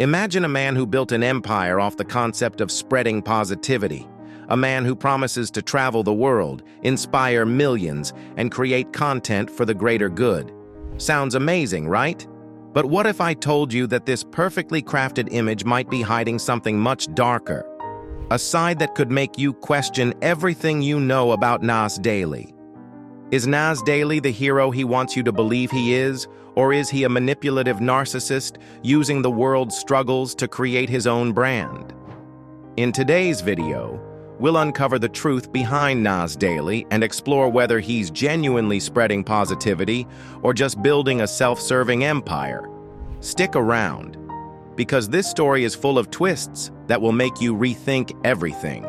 Imagine a man who built an empire off the concept of spreading positivity, a man who promises to travel the world, inspire millions, and create content for the greater good. Sounds amazing, right? But what if I told you that this perfectly crafted image might be hiding something much darker? A side that could make you question everything you know about Nas Daily. Is Nas Daily the hero he wants you to believe he is, or is he a manipulative narcissist using the world's struggles to create his own brand? In today's video, we'll uncover the truth behind Nas Daily and explore whether he's genuinely spreading positivity or just building a self-serving empire. Stick around, because this story is full of twists that will make you rethink everything.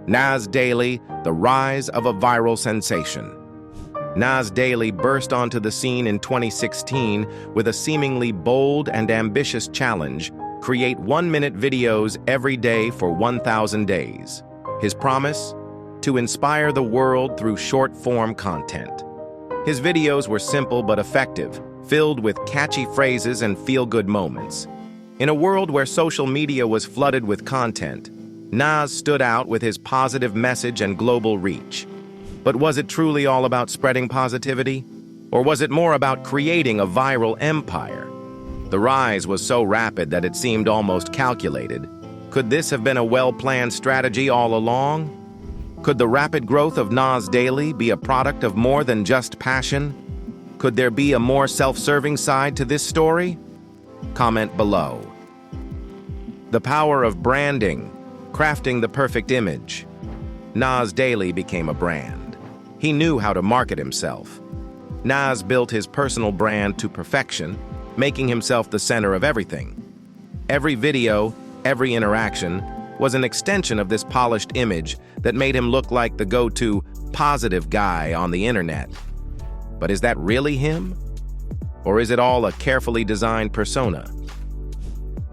Nas Daily, the rise of a viral sensation. Nas Daily burst onto the scene in 2016 with a seemingly bold and ambitious challenge: create 1-minute videos every day for 1,000 days. His promise? To inspire the world through short-form content. His videos were simple but effective, filled with catchy phrases and feel-good moments. In a world where social media was flooded with content, Nas stood out with his positive message and global reach. But was it truly all about spreading positivity? Or was it more about creating a viral empire? The rise was so rapid that it seemed almost calculated. Could this have been a well-planned strategy all along? Could the rapid growth of Nas Daily be a product of more than just passion? Could there be a more self-serving side to this story? Comment below. The power of branding, crafting the perfect image. Nas Daily became a brand. He knew how to market himself. Nas built his personal brand to perfection, making himself the center of everything. Every video, every interaction, was an extension of this polished image that made him look like the go-to positive guy on the internet. But is that really him? Or is it all a carefully designed persona?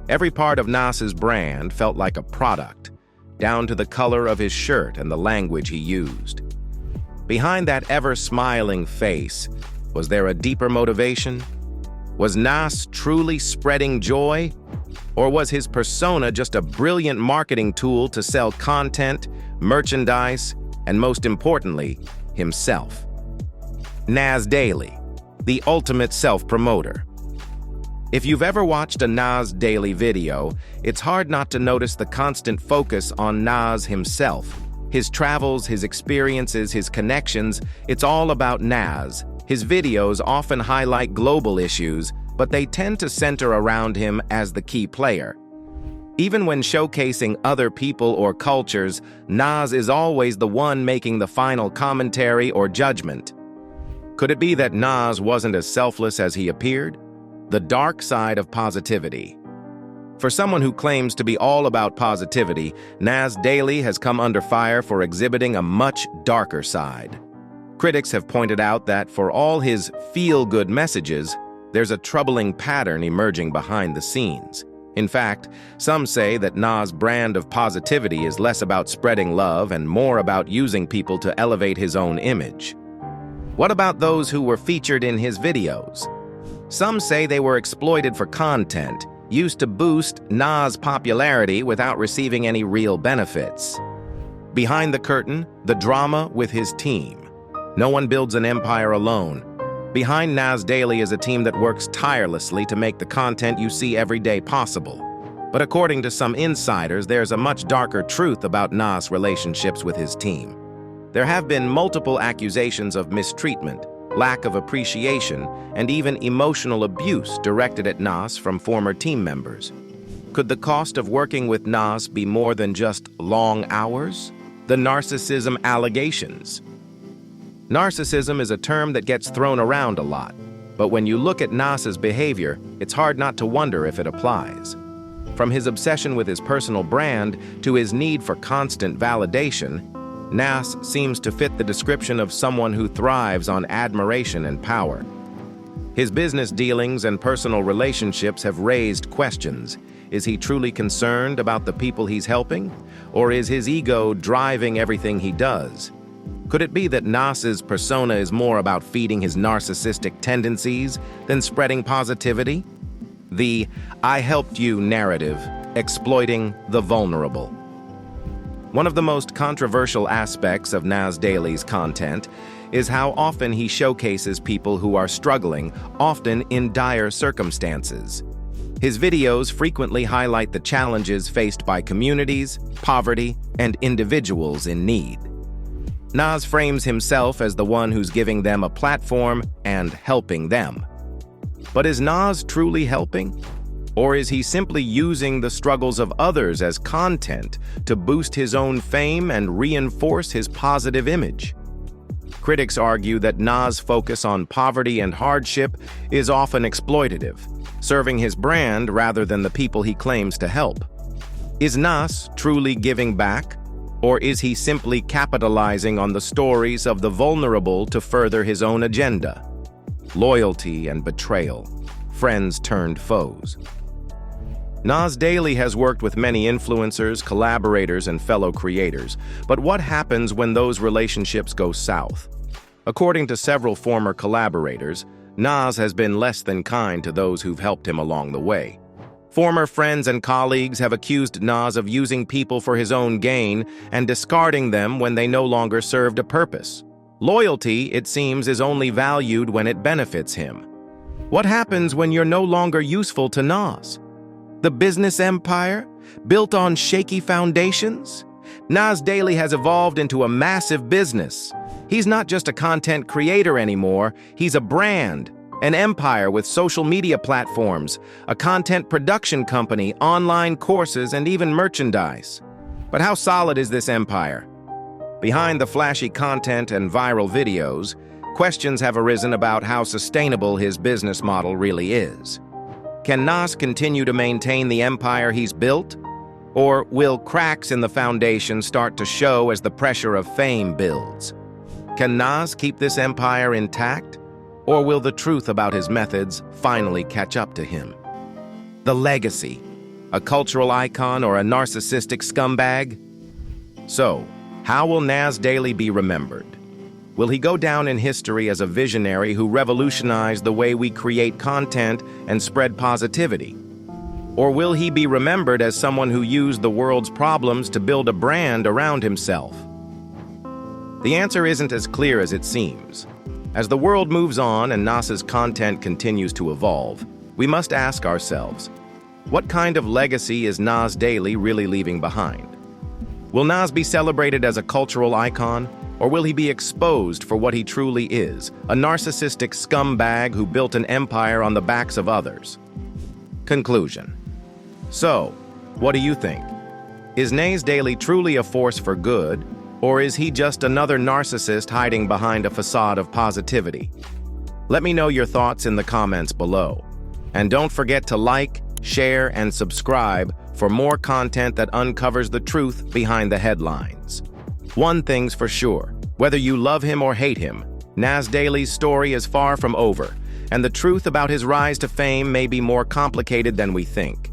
Every part of Nas's brand felt like a product, down to the color of his shirt and the language he used. Behind that ever-smiling face, was there a deeper motivation? Was Nas truly spreading joy? Or was his persona just a brilliant marketing tool to sell content, merchandise, and most importantly, himself? Nas Daily, the ultimate self-promoter. If you've ever watched a Nas Daily video, it's hard not to notice the constant focus on Nas himself. His travels, his experiences, his connections, it's all about Nas. His videos often highlight global issues, but they tend to center around him as the key player. Even when showcasing other people or cultures, Nas is always the one making the final commentary or judgment. Could it be that Nas wasn't as selfless as he appeared? The dark side of positivity. For someone who claims to be all about positivity, Nas Daily has come under fire for exhibiting a much darker side. Critics have pointed out that for all his feel-good messages, there's a troubling pattern emerging behind the scenes. In fact, some say that Nas' brand of positivity is less about spreading love and more about using people to elevate his own image. What about those who were featured in his videos? Some say they were exploited for content, used to boost Nas' popularity without receiving any real benefits. Behind the curtain, the drama with his team. No one builds an empire alone. Behind Nas Daily is a team that works tirelessly to make the content you see every day possible. But according to some insiders, there's a much darker truth about Nas' relationships with his team. There have been multiple accusations of mistreatment, lack of appreciation, and even emotional abuse directed at Nas from former team members. Could the cost of working with Nas be more than just long hours? The narcissism allegations. Narcissism is a term that gets thrown around a lot, but when you look at Nas's behavior, it's hard not to wonder if it applies. From his obsession with his personal brand to his need for constant validation, Nas seems to fit the description of someone who thrives on admiration and power. His business dealings and personal relationships have raised questions. Is he truly concerned about the people he's helping? Or is his ego driving everything he does? Could it be that Nas's persona is more about feeding his narcissistic tendencies than spreading positivity? the "I helped you" narrative, exploiting the vulnerable. One of the most controversial aspects of Nas Daly's content is how often he showcases people who are struggling, often in dire circumstances. His videos frequently highlight the challenges faced by communities, poverty, and individuals in need. Nas frames himself as the one who's giving them a platform and helping them. But is Nas truly helping? Or is he simply using the struggles of others as content to boost his own fame and reinforce his positive image? Critics argue that Nas' focus on poverty and hardship is often exploitative, serving his brand rather than the people he claims to help. Is Nas truly giving back, or is he simply capitalizing on the stories of the vulnerable to further his own agenda? Loyalty and betrayal, friends turned foes. Nas Daly has worked with many influencers, collaborators, and fellow creators, but what happens when those relationships go south? According to several former collaborators, Nas has been less than kind to those who've helped him along the way. Former friends and colleagues have accused Nas of using people for his own gain and discarding them when they no longer served a purpose. Loyalty, it seems, is only valued when it benefits him. What happens when you're no longer useful to Nas? The business empire, built on shaky foundations? Nas Daly has evolved into a massive business. He's not just a content creator anymore, he's a brand, an empire with social media platforms, a content production company, online courses, and even merchandise. But how solid is this empire? Behind the flashy content and viral videos, questions have arisen about how sustainable his business model really is. Can Nas continue to maintain the empire he's built? Or will cracks in the foundation start to show as the pressure of fame builds? Can Nas keep this empire intact? Or will the truth about his methods finally catch up to him? The legacy, a cultural icon or a narcissistic scumbag? So, how will Nas Daly be remembered? Will he go down in history as a visionary who revolutionized the way we create content and spread positivity? Or will he be remembered as someone who used the world's problems to build a brand around himself? The answer isn't as clear as it seems. As the world moves on and Nas's content continues to evolve, we must ask ourselves, what kind of legacy is Nas Daly really leaving behind? Will Nas be celebrated as a cultural icon, or will he be exposed for what he truly is, a narcissistic scumbag who built an empire on the backs of others? Conclusion. So, what do you think? Is Nas Daly truly a force for good, or is he just another narcissist hiding behind a facade of positivity? Let me know your thoughts in the comments below. And don't forget to like, share, and subscribe for more content that uncovers the truth behind the headlines. One thing's for sure, whether you love him or hate him, Nas Daly's story is far from over, and the truth about his rise to fame may be more complicated than we think.